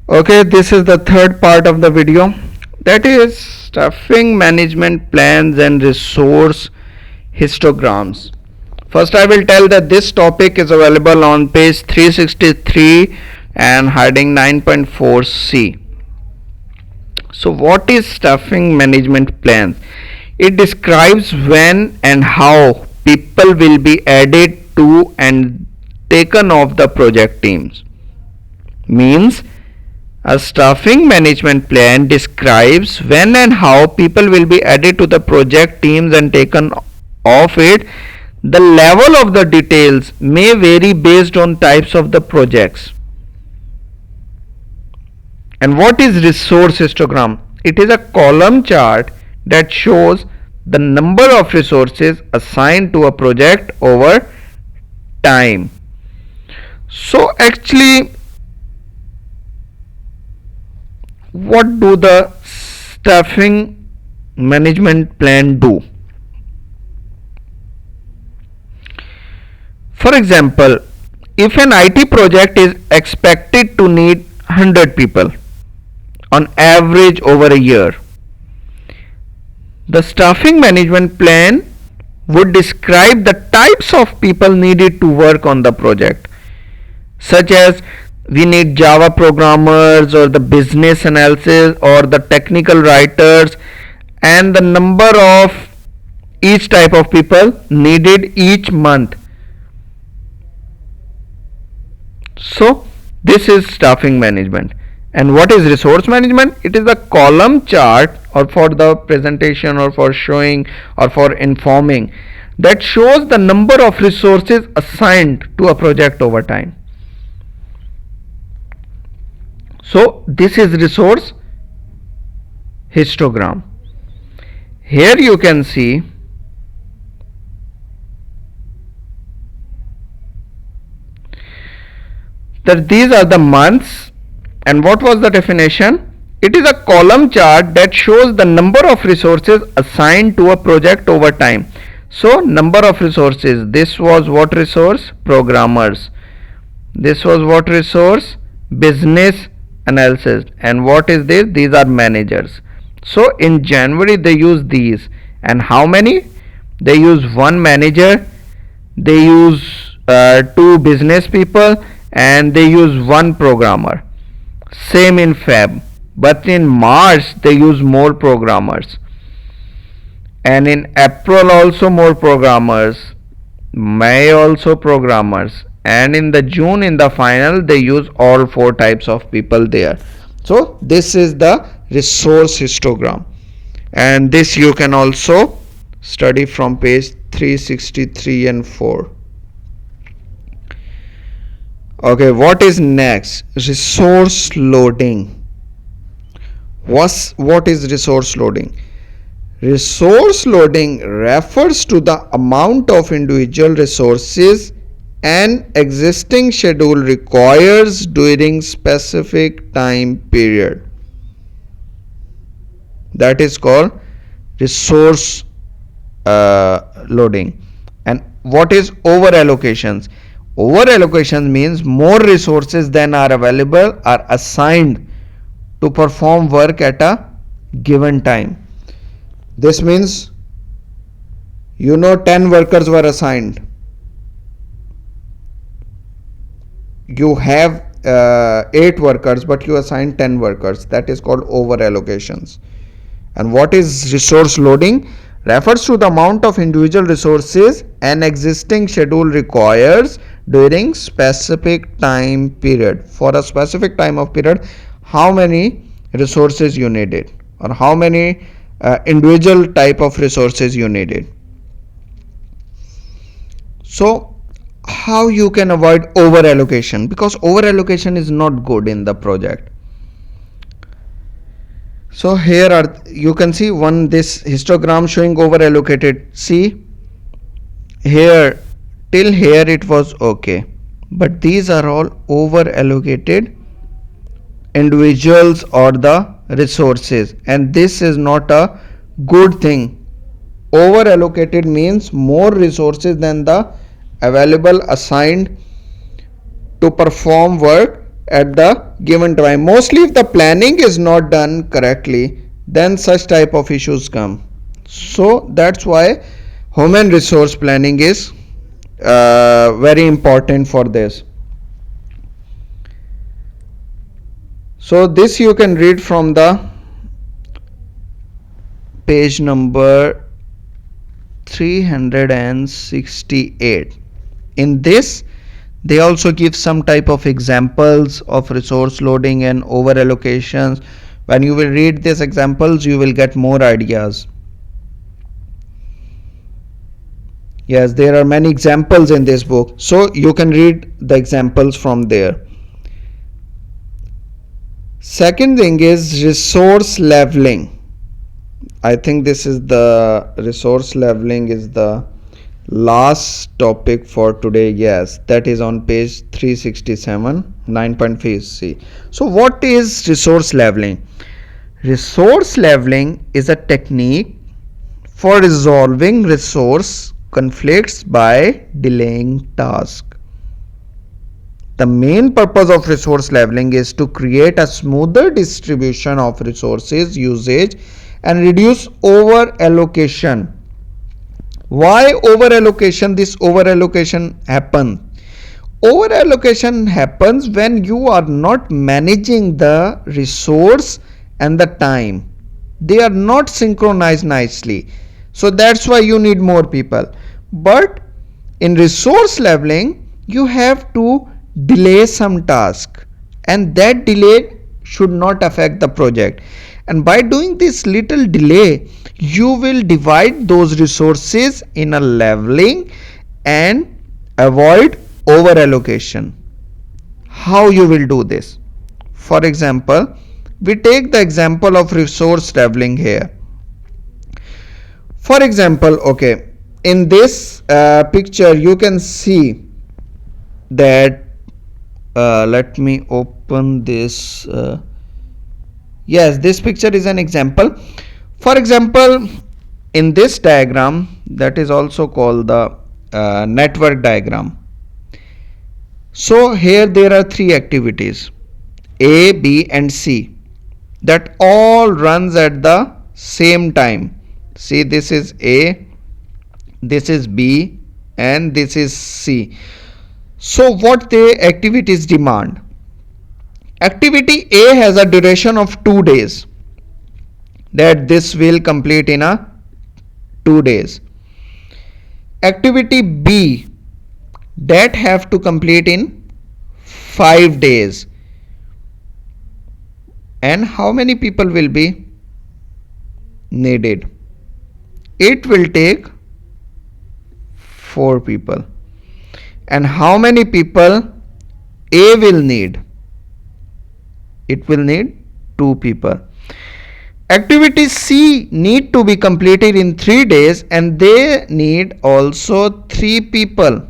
Okay, this is the third part of the video, that is staffing management plans and resource histograms. First, I will tell that this topic is available on page 363 and heading 9.4c. So, what is staffing management plans? It describes when and how people will be added to and taken off the project teams. Means a staffing management plan describes when and how people will be added to the project teams and taken off it. The level of the details may vary based on types of the projects. And what is resource histogram? It is a column chart that shows the number of resources assigned to a project over time. So actually, what do the staffing management plan do? For example, if an IT project is expected to need 100 people on average over a year, the staffing management plan would describe the types of people needed to work on the project, such as we need Java programmers or the business analysis or the technical writers, and the number of each type of people needed each month. So this is staffing management. And what is resource management? It is a column chart or for the presentation or for showing or for informing that shows the number of resources assigned to a project over time. So this is resource histogram. Here you can see that these are the months. And what was the definition? It is a column chart that shows the number of resources assigned to a project over time. So number of resources, this was what resource? Programmers. This was what resource? Business analysis. And what is this? These are managers. So in January they use these. And how many? They use one manager, they use two business people, and they use one programmer. Same in Feb, but in March they use more programmers, and in April also more programmers, May also programmers, and in the June in the final they use all four types of people there. So this is the resource histogram, and this you can also study from page 363 and 4. Okay, what is next? Resource loading. What is resource loading? Resource loading refers to the amount of individual resources an existing schedule requires during specific time period. That is called resource loading. And what is over allocations? Over allocations means more resources than are available are assigned to perform work at a given time. This means 10 workers were assigned. You have 8 workers but you assign 10 workers. That is called over allocations. And what is resource loading? Refers to the amount of individual resources an existing schedule requires during specific time period. For a specific time of period, how many resources you needed, or how many individual type of resources you needed. So how you can avoid over allocation? Because over allocation is not good in the project. So here are, you can see this histogram showing over allocated. See here, till here it was okay, but these are all over allocated individuals or the resources, and this is not a good thing. Over allocated means more resources than the available assigned to perform work at the given time. Mostly if the planning is not done correctly, then such type of issues come. So that's why human resource planning is very important for this. So this you can read from the page number 368. In this they also give some type of examples of resource loading and over allocations. When you will read these examples, you will get more ideas. Yes, there are many examples in this book, so you can read the examples from there. Second thing is resource leveling. I think this is the resource leveling is the last topic for today. Yes, that is on page 367, 9.5c. So what is resource leveling? Resource leveling is a technique for resolving resource conflicts by delaying tasks. The main purpose of resource leveling is to create a smoother distribution of resources usage and reduce over allocation. Why over allocation? This over allocation happens. Over allocation happens when you are not managing the resource and the time. They are not synchronized nicely. So that's why you need more people. But in resource leveling, you have to delay some task, and that delay should not affect the project. And by doing this little delay, you will divide those resources in a leveling and avoid over allocation. How you will do this? For example, we take the example of resource leveling here. For example, okay, in this picture you can see that let me open this. Yes, this picture is an example. For example, in this diagram, that is also called the network diagram. So here there are three activities, A, B and C, that all runs at the same time. See, this is A, this is B and this is C. So what the activities demand? Activity A has a duration of 2 days, that this will complete in 2 days. Activity B, that have to complete in 5 days. And how many people will be needed? It will take 4 people. And how many people A will need? It will need 2 people. Activity C need to be completed in 3 days and they need also 3 people.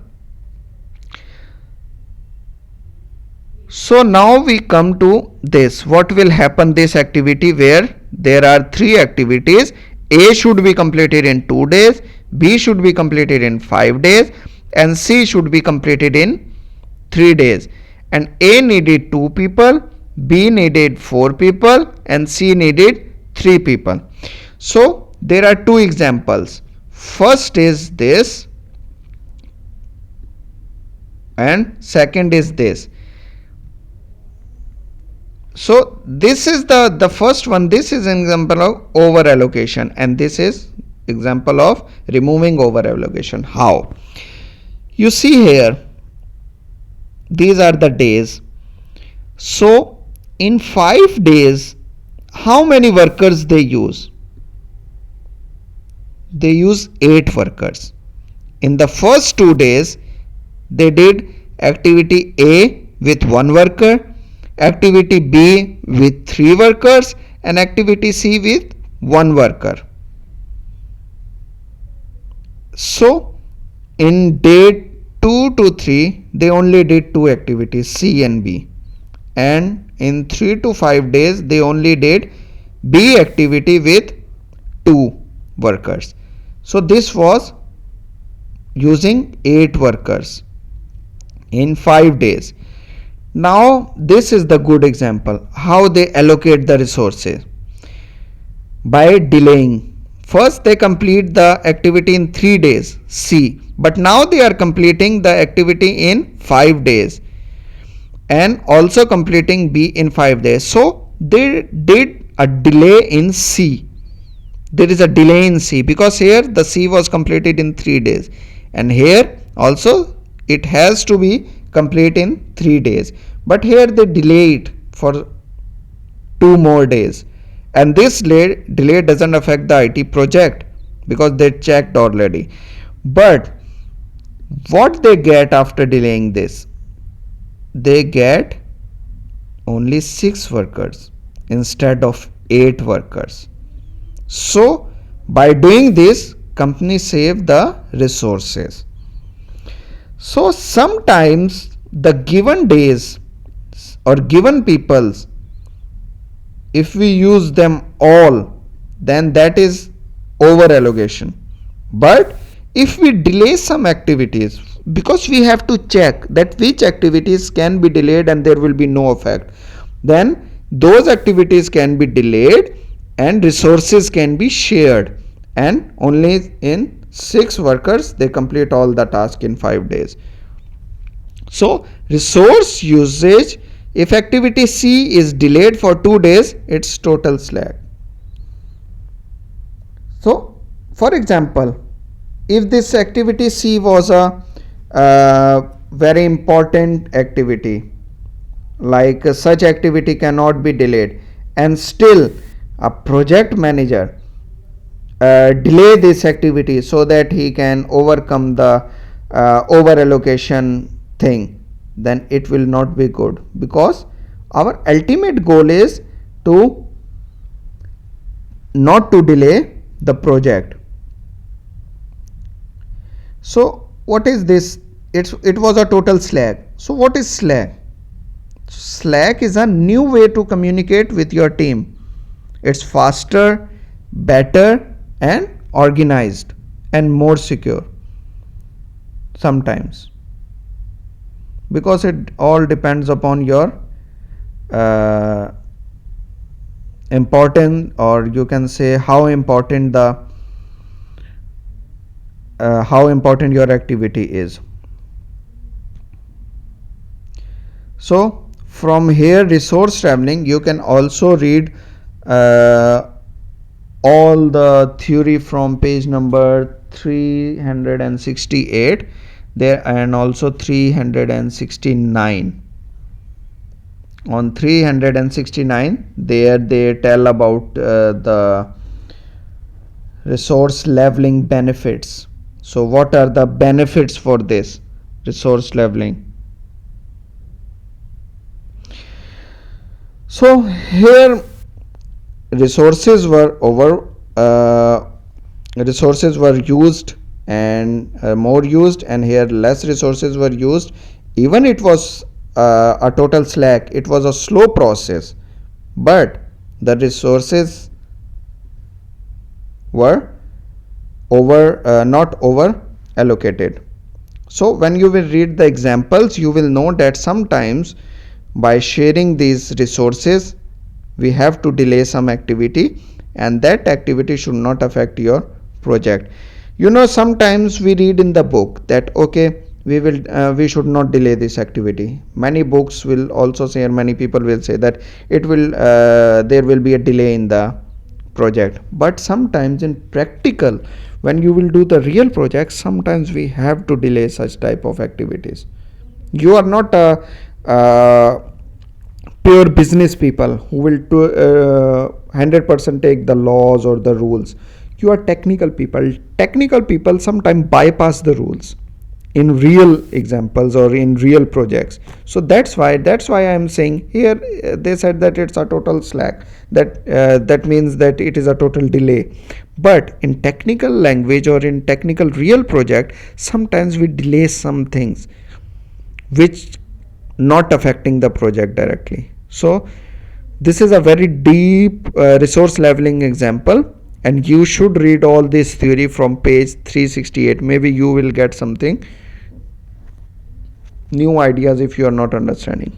So now we come to this. What will happen this activity where there are 3 activities? A should be completed in 2 days, B should be completed in 5 days and C should be completed in 3 days. And A needed 2 people, B needed 4 people and C needed 3 people. So there are 2 examples. First is this and second is this. So this is the first one. This is an example of over allocation and this is example of removing over allocation. How? You see here, these are the days. So in 5 days, how many workers they use? They use 8 workers. In the first 2 days, they did activity A with 1 worker, activity B with 3 workers and activity C with 1 worker. So in day 2 to 3 they only did 2 activities, C and B, and in 3 to 5 days they only did B activity with 2 workers. So this was using 8 workers in 5 days. Now this is the good example how they allocate the resources by delaying. First they complete the activity in 3 days, C, but now they are completing the activity in 5 days and also completing B in 5 days. So they did a delay in C. There is a delay in C because here the C was completed in 3 days and here also it has to be complete in 3 days, but here they delay it for 2 more days, and this delay doesn't affect the IT project because they checked already. But what they get after delaying this, they get only 6 workers instead of 8 workers. So by doing this, company save the resources. So sometimes the given days or given peoples, if we use them all, then that is over allocation. But if we delay some activities, because we have to check that which activities can be delayed and there will be no effect, then those activities can be delayed and resources can be shared, and only in 6 workers they complete all the task in 5 days. So resource usage, if activity C is delayed for 2 days, it's total slack. So for example, if this activity C was a very important activity, like such activity cannot be delayed, and still a project manager delay this activity so that he can overcome the over allocation thing, then it will not be good, because our ultimate goal is to not to delay the project. So what is this? It was a total slack. So what is slack? Slack is a new way to communicate with your team. It's faster, better, and organized, and more secure sometimes, because it all depends upon your important, or you can say how important your activity is. So from here, resource traveling, you can also read all the theory from page number 368 there, and also 369. On 369 there they tell about the resource leveling benefits. So what are the benefits for this resource leveling? So here resources were used and more used, and here less resources were used. Even it was a total slack, it was a slow process, but the resources were not over allocated. So when you will read the examples, you will know that sometimes by sharing these resources we have to delay some activity, and that activity should not affect your project. Sometimes we read in the book that okay, we should not delay this activity. Many books will also say, and many people will say that there will be a delay in the project. But sometimes in practical, when you will do the real project, sometimes we have to delay such type of activities. You are not a pure business people who will 100% take the laws or the rules. You are technical people sometimes bypass the rules in real examples or in real projects. So that's why I am saying here, they said that it's a total slack, that means that it is a total delay. But in technical language or in technical real project, sometimes we delay some things which not affecting the project directly. So this is a very deep resource leveling example, and you should read all this theory from page 368. Maybe you will get something new ideas if you are not understanding.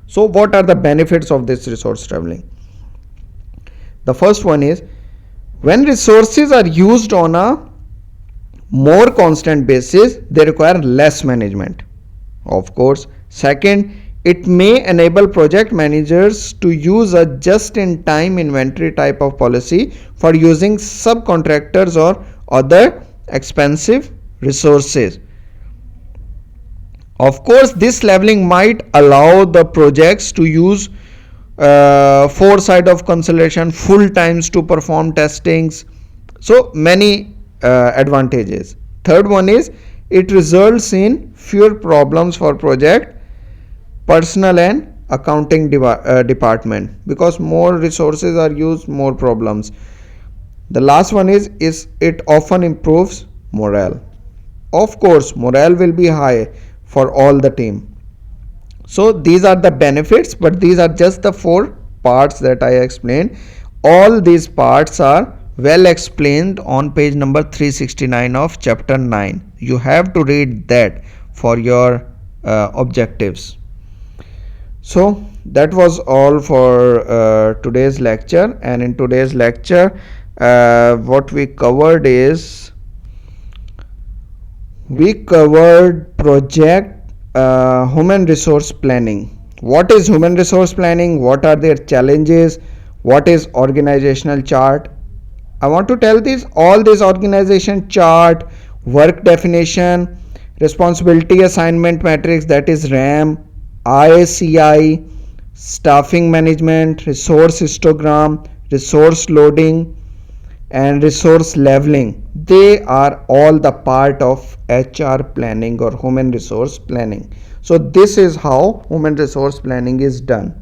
So what are the benefits of this resource traveling? The first one is, when resources are used on a more constant basis, they require less management, of course. Second, it may enable project managers to use a just in time inventory type of policy for using subcontractors or other expensive resources. Of course, this leveling might allow the projects to use foresight of consolidation, full times to perform testings. So many advantages. Third one is, it results in fewer problems for project personnel and accounting department, because more resources are used, more problems. The last one is it often improves morale. Of course, morale will be high for all the team. So these are the benefits, but these are just the four parts that I explained. All these parts are well explained on page number 369 of chapter 9. You have to read that for your objectives. So that was all for today's lecture, and in today's lecture what we covered is, we covered project human resource planning. What is human resource planning? What are their challenges? What is organizational chart? I want to tell this, all this organization chart, work definition, responsibility assignment matrix, that is RAM, IACI, staffing management, resource histogram, resource loading, and resource leveling, they are all the part of HR planning or human resource planning. So this is how human resource planning is done.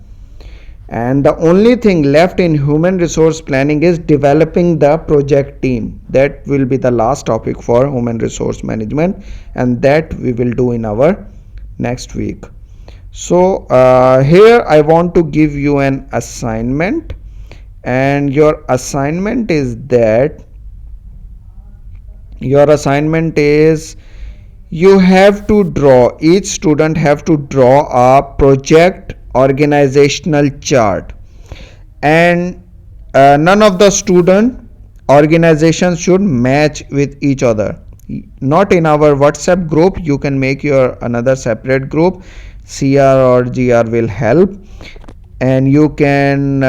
And the only thing left in human resource planning is developing the project team. That will be the last topic for human resource management, and that we will do in our next week. So here I want to give you an assignment, and your assignment is you have to draw, each student have to draw a project organizational chart, and none of the student organizations should match with each other. Not in our WhatsApp group, you can make your another separate group, CR or GR will help, and you can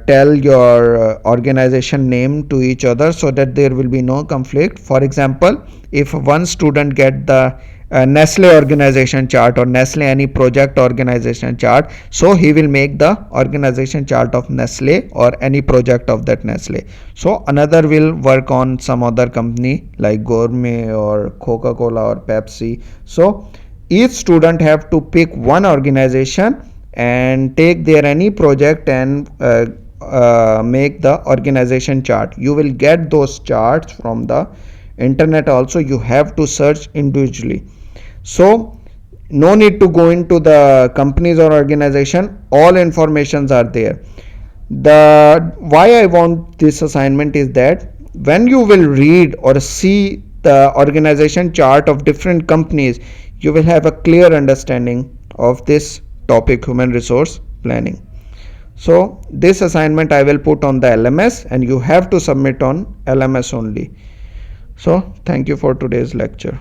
tell your organization name to each other so that there will be no conflict. For example, if one student get the Nestle organization chart or Nestle any project organization chart, so he will make the organization chart of Nestle or any project of that Nestle. So another will work on some other company like Gourmet or Coca-Cola or Pepsi. So each student have to pick one organization and take their any project and make the organization chart. You will get those charts from the internet also, you have to search individually. So no need to go into the companies or organization, all informations are there. The why I want this assignment is that when you will read or see the organization chart of different companies, you will have a clear understanding of this topic, human resource planning. So this assignment I will put on the LMS, and you have to submit on LMS only. So thank you for today's lecture.